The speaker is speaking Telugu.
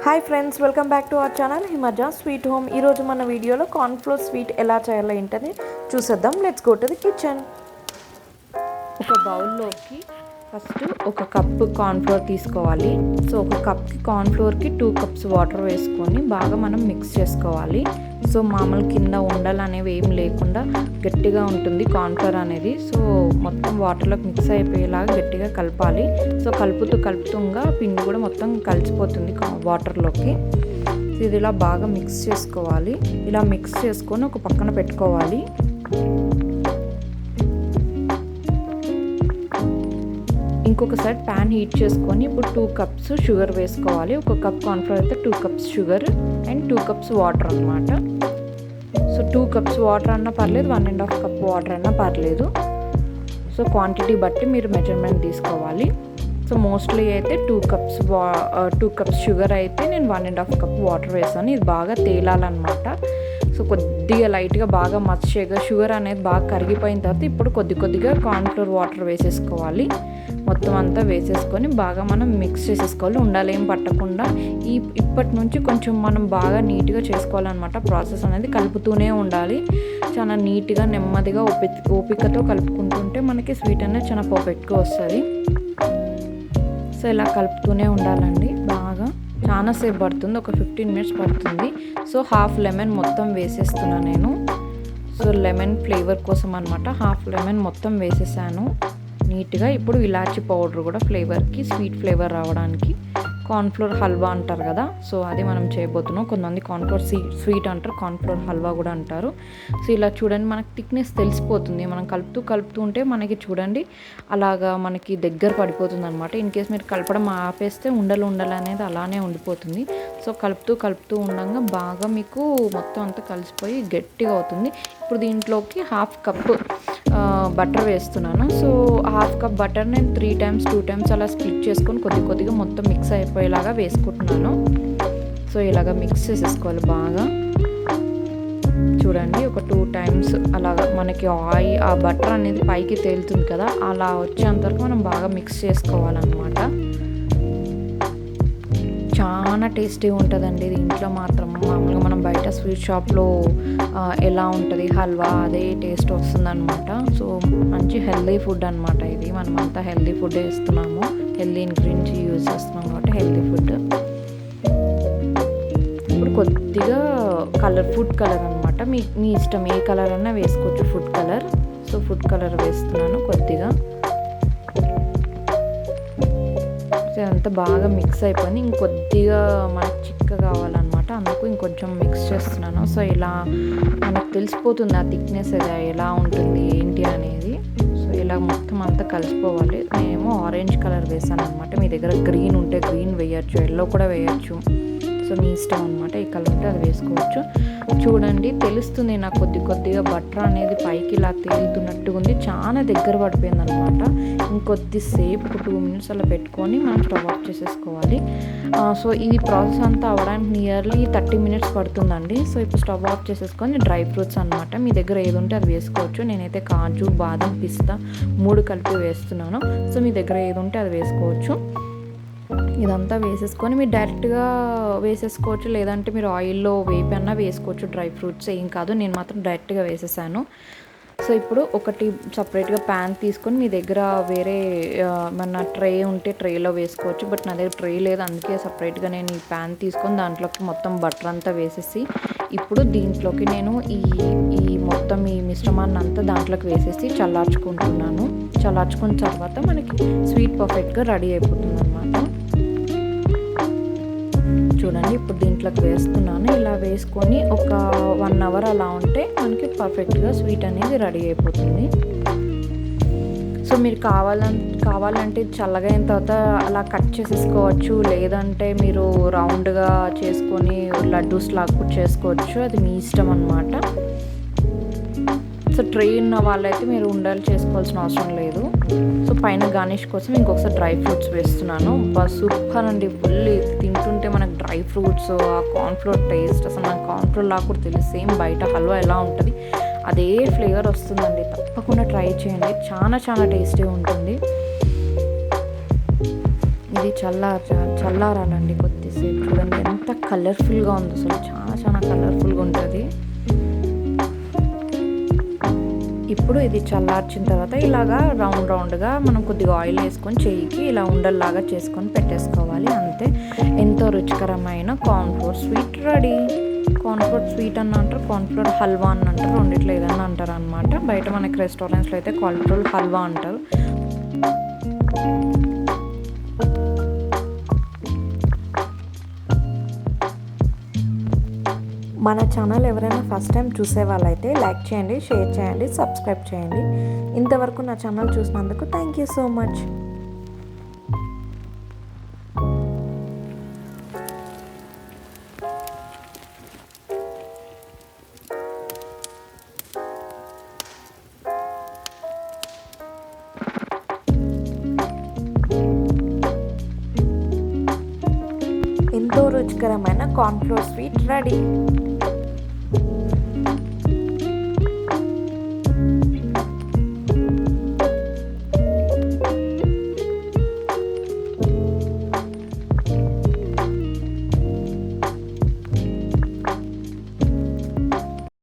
Hi friends, welcome back to our channel Himaja sweet home. ఈరోజు మన వీడియోలో కార్న్ఫ్లోర్ స్వీట్ ఎలా చేయాలో ఏంటని చూసేద్దాం. Let's go to the kitchen. ఒక బౌల్లోకి ఫస్ట్ ఒక కప్పు కార్న్ఫ్లోర్ తీసుకోవాలి. సో ఒక కప్కి కార్న్ఫ్లోర్కి 2 కప్స్ వాటర్ వేసుకొని బాగా మనం మిక్స్ చేసుకోవాలి. సో మామూలు కింద ఉండలు అనేవి ఏం లేకుండా గట్టిగా ఉంటుంది కార్న్ఫ్లోర్ అనేది. సో మొత్తం వాటర్లోకి మిక్స్ అయిపోయేలాగా గట్టిగా కలపాలి. సో కలుపుతుంగా పిండి కూడా మొత్తం కలిసిపోతుంది వాటర్లోకి. ఇది ఇలా బాగా మిక్స్ చేసుకోవాలి. ఇలా మిక్స్ చేసుకొని ఒక పక్కన పెట్టుకోవాలి. ఇంకొక సైడ్ ప్యాన్ హీట్ చేసుకొని ఇప్పుడు 2 కప్స్ షుగర్ వేసుకోవాలి. ఒక కప్ కార్న్ఫ్లోర్ అయితే 2 cups sugar and 2 cups water అన్నమాట. సో 2 కప్స్ వాటర్ అన్నా పర్లేదు, 1.5 కప్ వాటర్ అన్నా పర్లేదు. సో క్వాంటిటీ బట్టి మీరు మెజర్మెంట్ తీసుకోవాలి. సో మోస్ట్లీ అయితే 2 కప్స్ షుగర్ అయితే నేను 1.5 కప్ వాటర్ వేసాను. ఇది బాగా తేలాలన్నమాట. సో కొద్దిగా లైట్గా బాగా మర్చిగా షుగర్ అనేది బాగా కరిగిపోయిన తర్వాత ఇప్పుడు కొద్దిగా కార్న్ఫ్లోర్ వాటర్ వేసేసుకోవాలి. మొత్తం అంతా వేసేసుకొని బాగా మనం మిక్స్ చేసేసుకోవాలి. ఉండలేం పట్టకుండా ఇప్పటి నుంచి కొంచెం మనం బాగా నీట్గా చేసుకోవాలన్నమాట. ప్రాసెస్ అనేది కలుపుతూనే ఉండాలి. చాలా నీట్గా నెమ్మదిగా ఓపికతో కలుపుకుంటుంటే మనకి స్వీట్ అనేది చాలా పర్ఫెక్ట్గా వస్తుంది. సో ఇలా కలుపుతూనే ఉండాలండి. బాగా చాలా సేపు పడుతుంది, ఒక 15 మినిట్స్ పడుతుంది. సో హాఫ్ లెమన్ మొత్తం వేసేస్తున్నాను నేను. సో లెమన్ ఫ్లేవర్ కోసం అనమాట హాఫ్ లెమన్ మొత్తం వేసేసాను నీట్గా. ఇప్పుడు ఇలాచీ పౌడర్ కూడా ఫ్లేవర్కి, స్వీట్ ఫ్లేవర్ రావడానికి. కార్న్ఫ్లోర్ హల్వా అంటారు కదా, సో అది మనం చేయబోతున్నాం. కొంతమంది కార్న్ఫ్లోర్ స్వీట్ అంటారు, కార్న్ఫ్లోర్ హల్వా కూడా అంటారు. సో ఇలా చూడండి, మనకి థిక్నెస్ తెలిసిపోతుంది. మనం కలుపుతూ ఉంటే మనకి చూడండి అలాగా మనకి దగ్గర పడిపోతుంది అనమాట. ఇన్ కేస్ మీరు కలపడం ఆపేస్తే ఉండలు అనేది అలానే ఉండిపోతుంది. సో కలుపుతూ ఉండగా బాగా మీకు మొత్తం అంతా కలిసిపోయి గట్టిగా అవుతుంది. ఇప్పుడు దీంట్లోకి హాఫ్ కప్ బటర్ వేస్తున్నాను. సో హాఫ్ కప్ బటర్ నేను 2 టైమ్స్ అలా స్ప్లిట్ చేసుకొని కొద్దిగా మొత్తం మిక్స్ అయిపోయేలాగా వేసుకుంటున్నాను. సో ఇలాగ మిక్స్ చేసేసుకోవాలి బాగా. చూడండి, ఒక 2 టైమ్స్ అలాగా మనకి ఆ బటర్ అనేది పైకి తేలుతుంది కదా, అలా వచ్చేంతవరకు మనం బాగా మిక్స్ చేసుకోవాలన్నమాట. చాలా టేస్టీగా ఉంటుందండి ఇది. ఇంట్లో మాత్రం మామూలుగా మనం బయట స్వీట్ షాప్లో ఎలా ఉంటుంది హల్వా, అదే టేస్ట్ వస్తుందన్నమాట. సో మంచి హెల్దీ ఫుడ్ అనమాట ఇది. మనం అంతా హెల్దీ ఫుడ్ వేస్తున్నాము, హెల్దీ ఇంగ్రీడియంట్స్ యూజ్ చేస్తున్నాం కాబట్టి హెల్దీ ఫుడ్. ఇప్పుడు కొద్దిగా ఫుడ్ కలర్ అనమాట, మీ ఇష్టం ఏ కలర్ అన్నా వేసుకోవచ్చు, food colour. So food colour వేస్తున్నాను కొద్దిగా. అంతా బాగా మిక్స్ అయిపోయింది. ఇంకొద్దిగా మనకు చిక్క కావాలన్నమాట, అందుకు ఇంకొంచెం మిక్స్ చేస్తున్నాను. సో ఇలా మనకు తెలిసిపోతుంది ఆ థిక్నెస్ ఎలా ఉంటుంది ఏంటి అనేది. సో ఇలా మొత్తం అంతా కలిసిపోవాలి. నేనేమో ఆరెంజ్ కలర్ వేసాను అనమాట. మీ దగ్గర గ్రీన్ ఉంటే గ్రీన్ వేయచ్చు, ఎల్లో కూడా వేయచ్చు. సో మీ ఇష్టం అనమాట, ఏ కలర్ ఉంటే అది వేసుకోవచ్చు. చూడండి, తెలుస్తుంది నాకు కొద్దిగా బటర్ అనేది పైకి ఇలా తేలుతున్నట్టుగా ఉంది. చాలా దగ్గర పడిపోయింది అనమాట. ఇంకొద్దిసేపు 2 మినిట్స్ అలా పెట్టుకొని మనం స్టవ్ ఆఫ్ చేసేసుకోవాలి. సో ఈ ప్రాసెస్ అంతా అవ్వడానికి నియర్లీ 30 మినిట్స్ పడుతుందండి. సో ఇప్పుడు స్టవ్ ఆఫ్ చేసేసుకొని డ్రై ఫ్రూట్స్ అనమాట, మీ దగ్గర ఏది ఉంటే అది వేసుకోవచ్చు. నేనైతే కాజు, బాదం, పిస్తా 3 కలిపి వేస్తున్నాను. సో మీ దగ్గర ఏది ఉంటే అది వేసుకోవచ్చు. ఇదంతా వేసేసుకొని మీరు డైరెక్ట్గా వేసేసుకోవచ్చు, లేదంటే మీరు ఆయిల్లో వేపి అన్నా వేసుకోవచ్చు. డ్రై ఫ్రూట్స్ ఏం కాదు, నేను మాత్రం డైరెక్ట్గా వేసేసాను. సో ఇప్పుడు ఒకటి సపరేట్గా ప్యాన్ తీసుకొని మీ దగ్గర వేరే మన ట్రే ఉంటే ట్రేలో వేసుకోవచ్చు. బట్ నా దగ్గర ట్రే లేదు, అందుకే సపరేట్గా నేను ఈ ప్యాన్ తీసుకొని దాంట్లోకి మొత్తం బటర్ అంతా వేసేసి ఇప్పుడు దీంట్లోకి నేను ఈ మొత్తం ఈ మిశ్రమాన్ని అంతా దాంట్లోకి వేసేసి చల్లార్చుకుంటున్నాను. చల్లార్చుకున్న తర్వాత మనకి స్వీట్ పర్ఫెక్ట్గా రెడీ అయిపోతుంది అనమాట. చూడండి, ఇప్పుడు దీంట్లోకి వేస్తున్నాను. ఇలా వేసుకొని ఒక 1 అవర్ అలా ఉంటే మనకి పర్ఫెక్ట్గా స్వీట్ అనేది రెడీ అయిపోతుంది. సో మీరు కావాలంటే చల్లగా అయిన తర్వాత అలా కట్ చేసేసుకోవచ్చు, లేదంటే మీరు రౌండ్గా చేసుకొని లడ్డూస్ లాగా కూడా చేసుకోవచ్చు. అది మీ ఇష్టం అన్నమాట. సో ట్రే ఉన్న వాళ్ళైతే మీరు ఉండలు చేసుకోవాల్సిన అవసరం లేదు. సో పైన గార్నిష్ కోసం ఇంకొకసారి డ్రై ఫ్రూట్స్ వేస్తున్నాను. సూపర్ అండి, ఫుల్ తింటుంటే మనకు డ్రై ఫ్రూట్స్, ఆ కార్న్ఫ్లోర్ టేస్ట్ అసలు నాకు కార్న్ఫ్లోర్ లాగా కూడా తెలియదు. సేమ్ బయట హల్వా ఎలా ఉంటుంది అదే ఫ్లేవర్ వస్తుందండి. తప్పకుండా ట్రై చేయండి, చాలా టేస్టీగా ఉంటుంది. ఇది చల్లారాలండి కొద్దిసేపు. చూడండి ఎంత కలర్ఫుల్గా ఉంది. అసలు చాలా చాలా కలర్ఫుల్గా ఉంటుంది. ఇప్పుడు ఇది చల్లార్చిన తర్వాత ఇలాగా రౌండ్గా మనం కొద్దిగా ఆయిల్ వేసుకొని చెయ్యికి ఇలా ఉండల్లాగా చేసుకొని పెట్టేసుకోవాలి. అంతే, ఎంతో రుచికరమైన cornflour sweet ready. Cornflour sweet అని అంటారు, కార్న్ఫ్లోర్ హల్వా అని అంటారు, రెండిట్లో ఏదన్నా అంటారు అనమాట. బయట మనకి రెస్టారెంట్స్లో అయితే కార్న్ఫ్లోర్ హల్వా అంటారు. మన ఛానల్ ఎవరైనా ఫస్ట్ టైం చూసే వాళ్ళైతే లైక్ చేయండి, షేర్ చేయండి, సబ్స్క్రైబ్ చేయండి. ఇంతవరకు నా ఛానల్ చూసినందుకు థ్యాంక్ యూ సో మచ్. ఎంతో రుచికరమైన కార్న్ఫ్లోర్ స్వీట్ రెడీ.